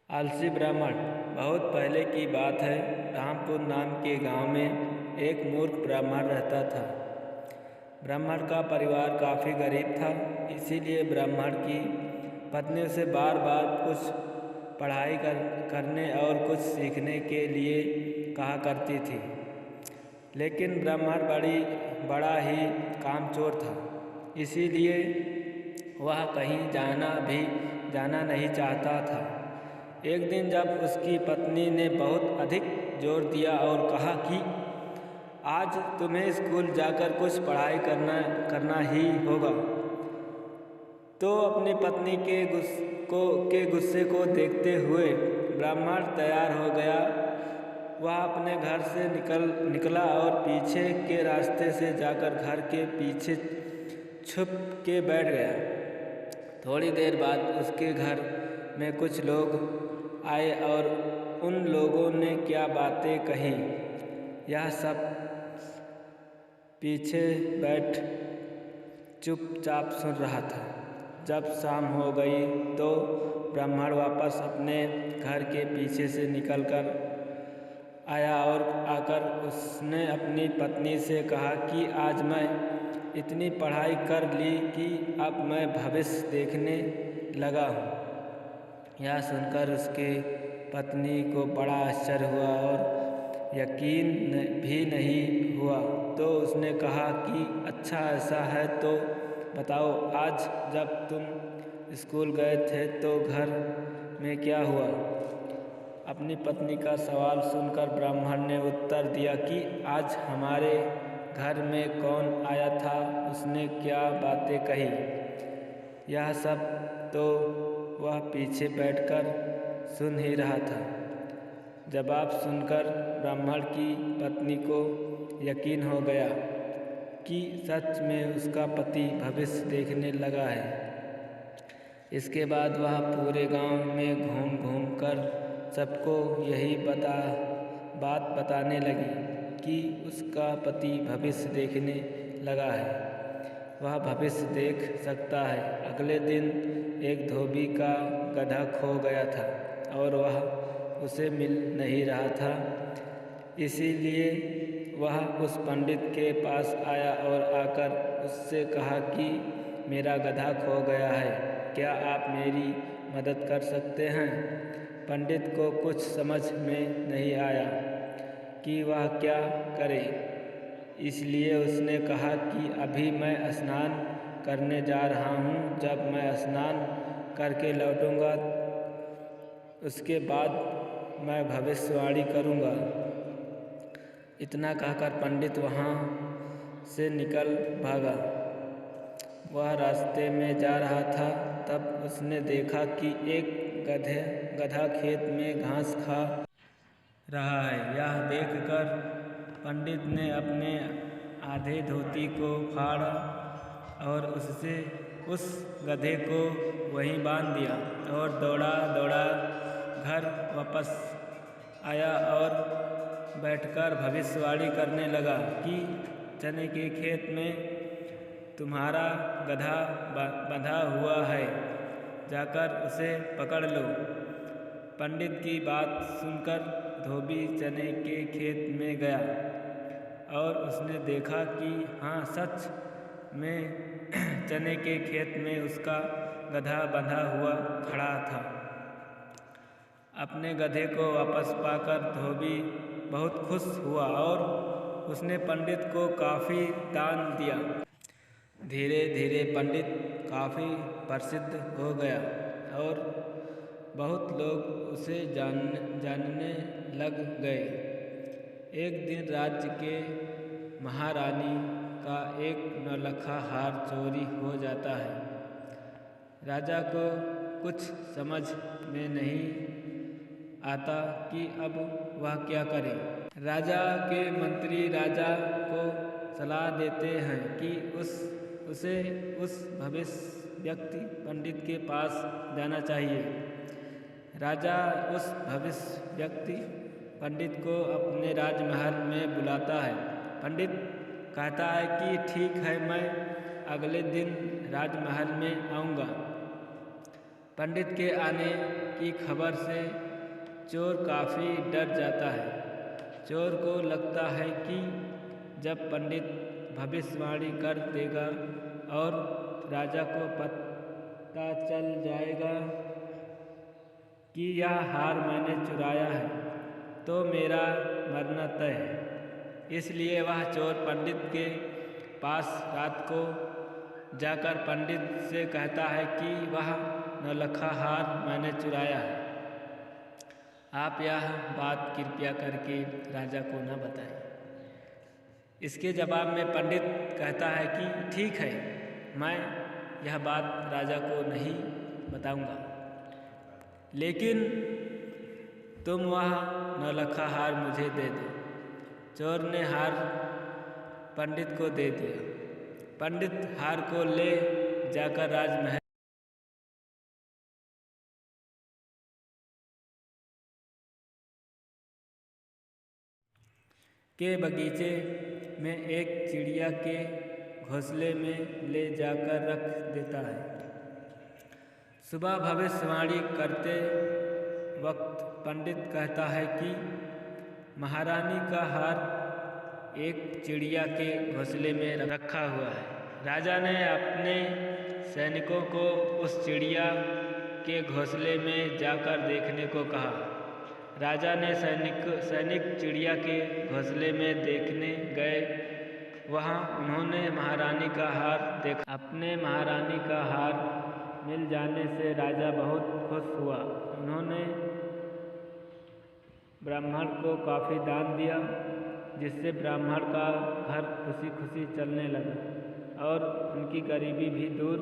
आलसी ब्राह्मण। बहुत पहले की बात है। रामपुर नाम के गांव में एक मूर्ख ब्राह्मण रहता था। ब्राह्मण का परिवार काफ़ी गरीब था, इसीलिए ब्राह्मण की पत्नी उसे बार बार कुछ पढ़ाई करने और कुछ सीखने के लिए कहा करती थी। लेकिन ब्राह्मण बड़ा ही कामचोर था, इसीलिए वह कहीं जाना नहीं चाहता था। एक दिन जब उसकी पत्नी ने बहुत अधिक जोर दिया और कहा कि आज तुम्हें स्कूल जाकर कुछ पढ़ाई करना ही होगा, तो अपनी पत्नी के गुस्से को देखते हुए ब्राह्मण तैयार हो गया। वह अपने घर से निकला और पीछे के रास्ते से जाकर घर के पीछे छुप के बैठ गया। थोड़ी देर बाद उसके घर में कुछ लोग आए और उन लोगों ने क्या बातें कही, यह सब पीछे बैठ चुपचाप सुन रहा था। जब शाम हो गई तो ब्राह्मण वापस अपने घर के पीछे से निकल कर आया और आकर उसने अपनी पत्नी से कहा कि आज मैं इतनी पढ़ाई कर ली कि अब मैं भविष्य देखने लगा हूँ। यह सुनकर उसके पत्नी को बड़ा आश्चर्य हुआ और यकीन भी नहीं हुआ। तो उसने कहा कि अच्छा ऐसा है तो बताओ, आज जब तुम स्कूल गए थे तो घर में क्या हुआ? अपनी पत्नी का सवाल सुनकर ब्राह्मण ने उत्तर दिया कि आज हमारे घर में कौन आया था, उसने क्या बातें कही, यह सब तो वह पीछे बैठकर सुन ही रहा था। जवाब सुनकर ब्राह्मण की पत्नी को यकीन हो गया कि सच में उसका पति भविष्य देखने लगा है। इसके बाद वह पूरे गांव में घूम घूम कर सबको यही बात बताने लगी कि उसका पति भविष्य देखने लगा है, वह भविष्य देख सकता है। अगले दिन एक धोबी का गधा खो गया था और वह उसे मिल नहीं रहा था, इसीलिए वह उस पंडित के पास आया और आकर उससे कहा कि मेरा गधा खो गया है, क्या आप मेरी मदद कर सकते हैं? पंडित को कुछ समझ में नहीं आया कि वह क्या करे, इसलिए उसने कहा कि अभी मैं स्नान करने जा रहा हूँ, जब मैं स्नान करके लौटूंगा उसके बाद मैं भविष्यवाणी करूँगा। इतना कहकर पंडित वहाँ से निकल भागा। वह रास्ते में जा रहा था, तब उसने देखा कि एक गधा खेत में घास खा रहा है। यह देखकर पंडित ने अपने आधे धोती को फाड़ा और उससे उस गधे को वहीं बांध दिया और दौड़ा घर वापस आया और बैठकर भविष्यवाणी करने लगा कि चने के खेत में तुम्हारा गधा बंधा हुआ है, जाकर उसे पकड़ लो। पंडित की बात सुनकर धोबी चने के खेत में गया और उसने देखा कि हाँ, सच में चने के खेत में उसका गधा बंधा हुआ खड़ा था। अपने गधे को वापस पाकर धोबी बहुत खुश हुआ और उसने पंडित को काफ़ी दान दिया। धीरे धीरे पंडित काफ़ी प्रसिद्ध हो गया और बहुत लोग उसे जानने लग गए। एक दिन राज्य के महारानी का एक नौलखा हार चोरी हो जाता है। राजा को कुछ समझ में नहीं आता कि अब वह क्या करे। राजा के मंत्री राजा को सलाह देते हैं कि उसे उस भविष्य व्यक्ति पंडित के पास जाना चाहिए। राजा उस भविष्य व्यक्ति पंडित को अपने राजमहल में बुलाता है। पंडित कहता है कि ठीक है, मैं अगले दिन राजमहल में आऊँगा। पंडित के आने की खबर से चोर काफ़ी डर जाता है। चोर को लगता है कि जब पंडित भविष्यवाणी कर देगा और राजा को पता चल जाएगा कि यह हार मैंने चुराया है तो मेरा मरना तय है। इसलिए वह चोर पंडित के पास रात को जाकर पंडित से कहता है कि वह नौलखा हार मैंने चुराया है। आप यह बात कृपया करके राजा को न बताएं। इसके जवाब में पंडित कहता है कि ठीक है, मैं यह बात राजा को नहीं बताऊंगा, लेकिन तुम वह नौलखा हार मुझे दे दो। चोर ने हार पंडित को दे दिया। पंडित हार को ले जाकर राजमहल के बगीचे में एक चिड़िया के घोंसले में ले जाकर रख देता है। सुबह भविष्यवाणी करते वक्त पंडित कहता है कि महारानी का हार एक चिड़िया के घोंसले में रखा हुआ है। राजा ने अपने सैनिकों को उस चिड़िया के घोंसले में जाकर देखने को कहा। राजा ने सैनिक चिड़िया के घोंसले में देखने गए। वहाँ उन्होंने महारानी का हार देखा। अपने महारानी का हार मिल जाने से राजा बहुत खुश हुआ। उन्होंने ब्राह्मण को काफ़ी दान दिया, जिससे ब्राह्मण का घर खुशी खुशी चलने लगा और उनकी गरीबी भी दूर